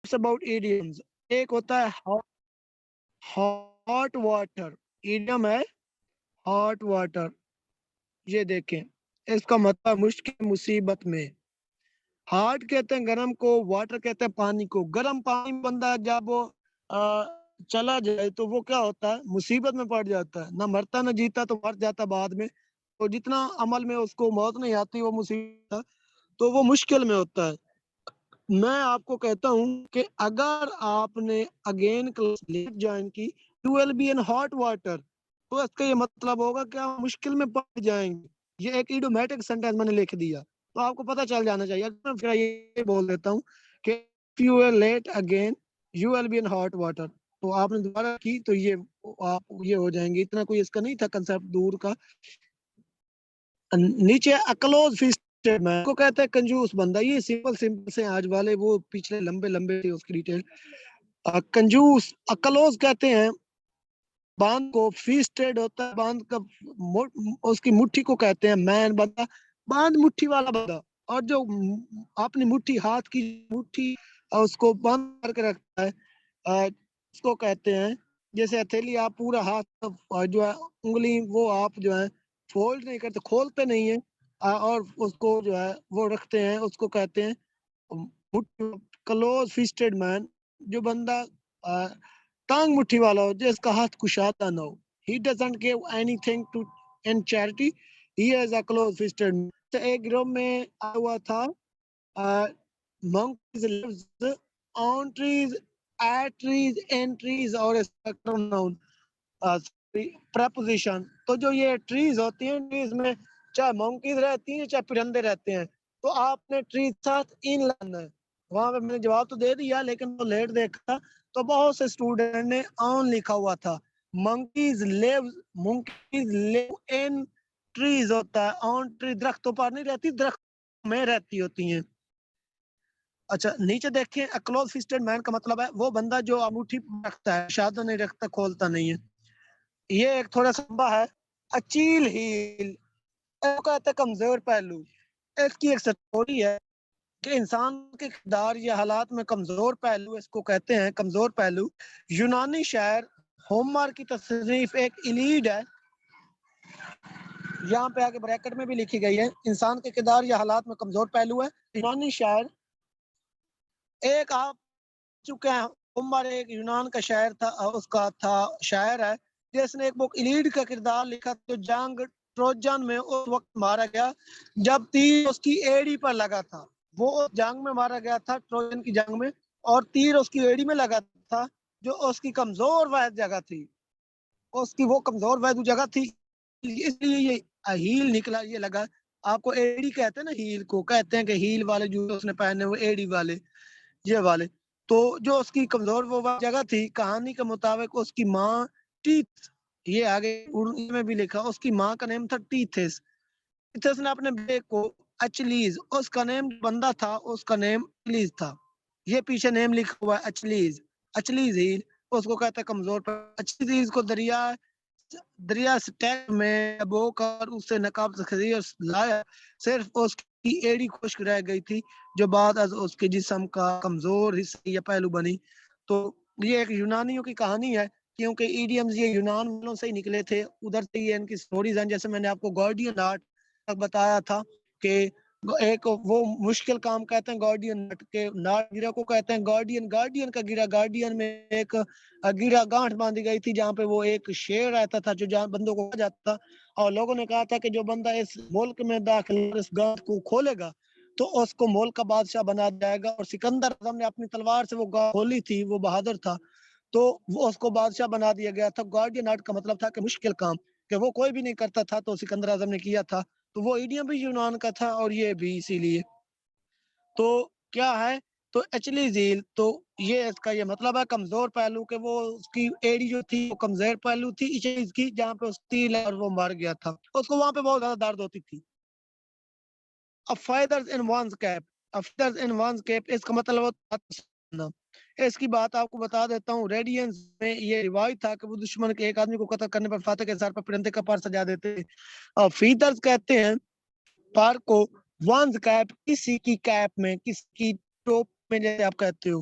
about idioms. ایک ہوتا ہے ہاٹ واٹر. ایڈیم ہے ہاٹ واٹر. یہ دیکھیں اس کا مطلب مشکل مصیبت میں. ہاٹ کہتے ہیں گرم کو, واٹر کہتے ہیں پانی کو. گرم پانی میں بندہ جب وہ چلا جائے تو وہ کیا ہوتا ہے, مصیبت میں پڑ جاتا ہے. نہ مرتا نہ جیتا, تو مر جاتا بعد میں. تو جتنا عمل میں اس کو موت نہیں آتی وہ مصیبت ہے, تو وہ مشکل میں ہوتا ہے. میں آپ کو کہتا ہوں کہ اگر آپ نے اگین کلاس لیٹ جوائن کی, you will be in hot water, تو اس کا یہ مطلب ہوگا کہ آپ مشکل میں پڑ جائیں گے. یہ ایک ایڈومیٹک سینٹینس میں نے لکھ دیا, تو آپ کو پتہ چل جانا چاہیے. میں پھر یہ بول دیتا ہوں کہ if you are late again you will be in hot water, تو آپ نے دوبارہ کی تو یہ آپ یہ ہو جائیں گے. اتنا کوئی اس کا نہیں تھا کنسیپٹ دور کا. نیچے اکلوز فیسٹڈ مین کو کہتے ہیں کنجوس بندہ. یہ سمپل سے آج والے, وہ پچھلے لمبے تھے اس کی ڈیٹیل. کنجوس اکلوز کہتے ہیں باندھ کو. فیسٹڈ ہوتا ہے باندھ کا, اس کی مٹھی کو کہتے ہیں مین بندہ. باندھ مٹھی والا بندہ, اور جو اپنی مٹھی ہاتھ کی مٹھی اس کو باندھ کر کے رکھتا ہے اس کو کہتے ہیں. جیسے ہتھیلی آپ پورا ہاتھ جو ہے انگلی وہ آپ جو ہے فولڈ نہیں کرتے, کھولتے نہیں ہیں, اور اس کو جو ہے وہ رکھتے ہیں, اس کو کہتے ہیں کلوز فیسٹڈ مین. جو بندہ تانگ مٹھی والا ہو, جس کا ہاتھ کشادہ نہ ہو. He doesn't give anything to in charity. He is a close-fisted man. ایک گروہ میں آیا ہوا تھا monkeys lives on trees, at trees, in trees, اور noun preposition. تو جو یہ ٹریز ہوتی ہیں, ٹریز میں چاہے monkeys رہتی ہیں چاہے پرندے رہتے ہیں, تو آپ نے ٹریز ساتھ ان لانا ہے. وہاں پہ میں نے جواب تو دے دیا, لیکن وہ لیٹ دیکھا تو بہت سے اسٹوڈنٹ نے آن لکھا ہوا تھا. monkeys live in trees ہوتا ہے, on tree درختوں پر نہیں رہتی, درخت میں رہتی ہوتی ہیں. اچھا نیچے دیکھیں, کلوز فسٹڈ مین کا مطلب ہے وہ بندہ جو انگوٹھی رکھتا ہے, شادہ نہیں رکھتا, کھولتا نہیں ہے. یہ ایک تھوڑا سا لمبا ہے. اچیل ہیل کہتے ہیں کمزور پہلو. اس کی ایک سٹوری ہے کہ انسان کے کردار یا حالات میں کمزور پہلو, اس کو کہتے ہیں کمزور پہلو. یونانی شاعر ہومر کی تصنیف ایک ایلیڈ ہے, یہاں پہ آگے بریکٹ میں بھی لکھی گئی ہے, انسان کے کردار یا حالات میں کمزور پہلو ہے. یونانی شاعر ایک آپ چکے ہیں, ہومر ایک یونان کا شاعر تھا, اس کا تھا شاعر ہے جس نے ایک بک ایلیڈ کا کردار لکھا, جو جنگ ٹروجن میں اس وقت مارا گیا جب تیر اس کی ایڑی پر لگا تھا. وہ اس جنگ میں مارا گیا تھا, ٹروجن کی جنگ میں, اور تیر اس کی ایڑی میں لگا تھا جو اس کی کمزور واحد جگہ تھی. اس کی وہ کمزور واحد جگہ تھی, اس لیے یہ ہیل نکلا. یہ لگا, آپ کو ایڑی کہتے ہیں نا, ہیل کو کہتے ہیں کہ ہیل والے جو اس نے پہنے وہ ایڑی والے, یہ والے. تو جو اس کی کمزور وہ جگہ تھی, کہانی کے مطابق اس کی ماں ٹیتھ, یہ آگے اردو میں بھی لکھا, اس کی ماں کا نیم تھا ٹیتھس. ٹیتھس نے اپنے بیٹے کو اچلیز, اس کا نیم بندہ تھا, اس کا نیم اچلیز تھا. یہ پیچھے نیم لکھا ہوا ہے اچلیز, اچلیز ہیل, اس کو کہتا ہے کمزور پر. اچلیز ہیل کو دریا سٹیک میں بو کر اسے نقاب سے خرید لایا. صرف اس کی ایڑی خشک رہ گئی تھی, جو بعد از اس کے جسم کا کمزور حصہ یا پہلو بنی. تو یہ ایک یونانیوں کی کہانی ہے, کیونکہ ایڈیمز یہ یونان والوں سے ہی نکلے تھے, ادھر سے یہ ان کی سٹوریز ہیں. جیسے میں نے آپ کو گارڈین آرٹ تک بتایا تھا کہ ایک وہ مشکل کام کہتے ہیں گارڈین کے, ناٹ گرہ کو کہتے ہیں گارڈین. گارڈین کا گرہ, گارڈین میں ایک گرہ گانٹھ باندھی گئی تھی جہاں پہ وہ ایک شیر رہتا تھا جو جہاں بندوں کو کہا جاتا تھا, اور لوگوں نے کہا تھا کہ جو بندہ اس ملک میں داخل اس گانٹھ کو کھولے گا تو اس کو ملک کا بادشاہ بنا جائے گا. اور سکندر اعظم نے اپنی تلوار سے وہ گانٹھ کھولی تھی, وہ بہادر تھا, تو وہ اس کو بادشاہ بنا دیا گیا تھا. گارڈین آرٹ کا مطلب تھا کہ مشکل کام, کہ وہ کوئی بھی نہیں کرتا تھا تو سکندر اعظم نے کیا تھا. تو وہ ایڈیم بھی یونان کا تھا اور یہ بھی اسی لیے. تو کیا ہے, تو ایکچولی ذیل, تو یہ اس کا یہ مطلب ہے کمزور پہلو, کہ وہ اس کی ایڑی جو تھی وہ کمزور پہلو تھی اس کی, جہاں پہ اس تیر اور وہ مر گیا تھا, اس کو وہاں پہ بہت زیادہ درد ہوتی تھی. feathers in one's cap, feathers in one's cap, اس کا مطلب ہوتا ہے. اس کی بات آپ کو بتا دیتا ہوں, ریڈینس میں یہ روایت تھا کہ وہ دشمن کے ایک آدمی کو قتل کرنے پر فاتح کے سر پر پرندے کا پر سجا دیتے. فیدرز کہتے ہیں پر کو, ونز کیپ کسی کی کیپ میں, کسی کی ٹوپ میں, جیسے آپ کہتے ہو.